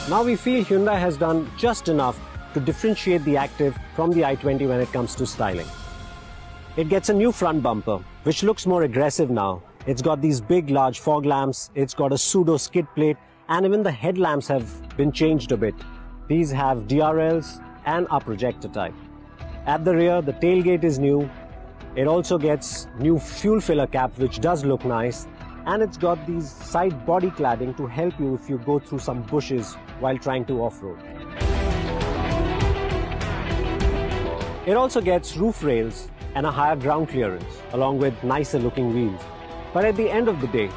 Now we feel Hyundai has done just enough to differentiate the Active from the i20 when it comes to styling. It gets a new front bumper, which looks more aggressive now. It's got these big large fog lamps, it's got a pseudo skid plate, and even the headlamps have been changed a bit. These have DRLs and are projector type. At the rear, the tailgate is new. It also gets new fuel filler cap, which does look nice, and it's got these side body cladding to help you if you go through some bushes while trying to off-road. It also gets roof rails and a higher ground clearance, along with nicer looking wheels. But at the end of the day,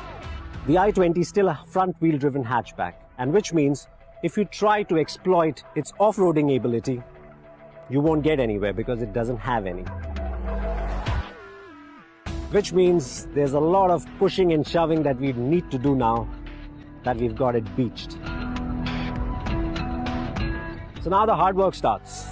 the i20 is still a front-wheel driven hatchback, and which means if you try to exploit its off-roading ability, you won't get anywhere because it doesn't have any. Which means there's a lot of pushing and shoving that we need to do now that we've got it beached. So now the hard work starts.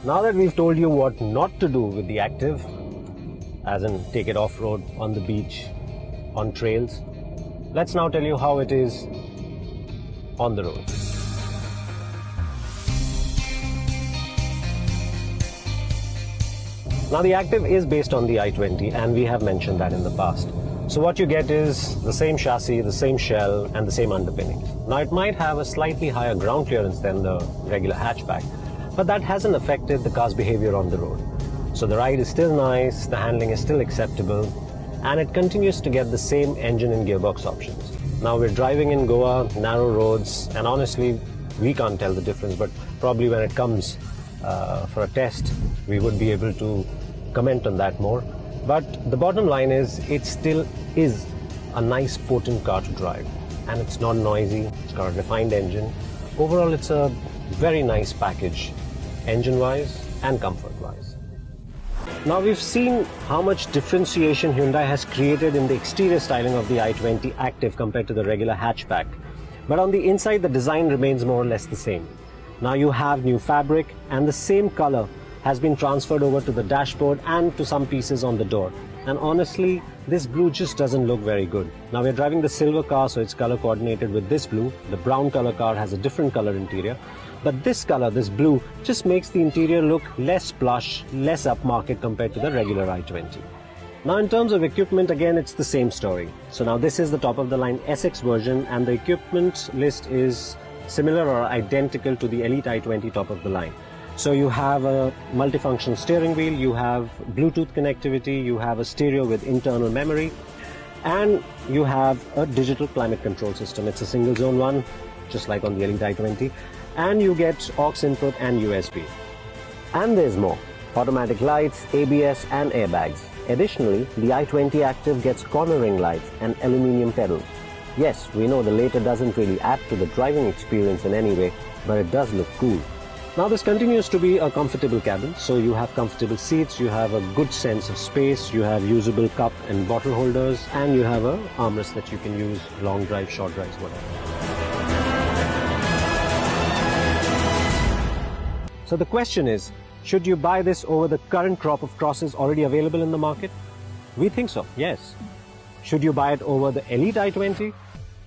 Now that we've told you what not to do with the Active, as in take it off-road, on the beach, on trails, let's now tell you how it is on the road. Now the Active is based on the i20, and we have mentioned that in the past. So what you get is the same chassis, the same shell, and the same underpinnings. Now it might have a slightly higher ground clearance than the regular hatchback, but that hasn't affected the car's behavior on the road. So the ride is still nice, the handling is still acceptable, and it continues to get the same engine and gearbox options. Now we're driving in Goa, narrow roads, and honestly, we can't tell the difference, but probably when it comes for a test, we would be able to comment on that more. But the bottom line is, it still is a nice, potent car to drive, and it's not noisy, it's got a refined engine. Overall, it's a very nice package, engine-wise and comfort-wise. Now we've seen how much differentiation Hyundai has created in the exterior styling of the i20 Active compared to the regular hatchback. But on the inside, the design remains more or less the same. Now you have new fabric, and the same color has been transferred over to the dashboard and to some pieces on the door. And honestly, this blue just doesn't look very good. Now we're driving the silver car, so it's color coordinated with this blue. The brown color car has a different color interior. But this color, this blue, just makes the interior look less plush, less upmarket compared to the regular i20. Now in terms of equipment, again, it's the same story. So now this is the top of the line SX version, and the equipment list is similar or identical to the Elite i20 top of the line. So you have a multifunction steering wheel, you have Bluetooth connectivity, you have a stereo with internal memory, and you have a digital climate control system. It's a single zone one, just like on the Elite i20. And you get aux input and USB. And there's more. Automatic lights, ABS and airbags. Additionally, the i20 Active gets corner ring lights and aluminium pedals. Yes, we know the latter doesn't really add to the driving experience in any way, but it does look cool. Now this continues to be a comfortable cabin, so you have comfortable seats, you have a good sense of space, you have usable cup and bottle holders, and you have an armrest that you can use long drive, short drives, whatever. So the question is, should you buy this over the current crop of crosses already available in the market? We think so, yes. Should you buy it over the Elite i20?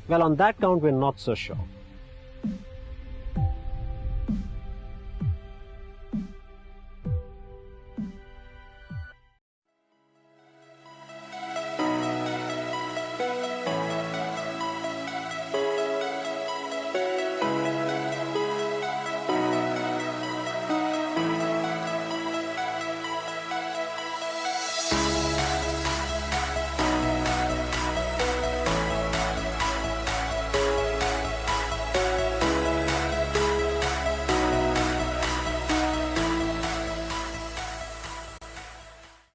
Well, on that count, we're not so sure.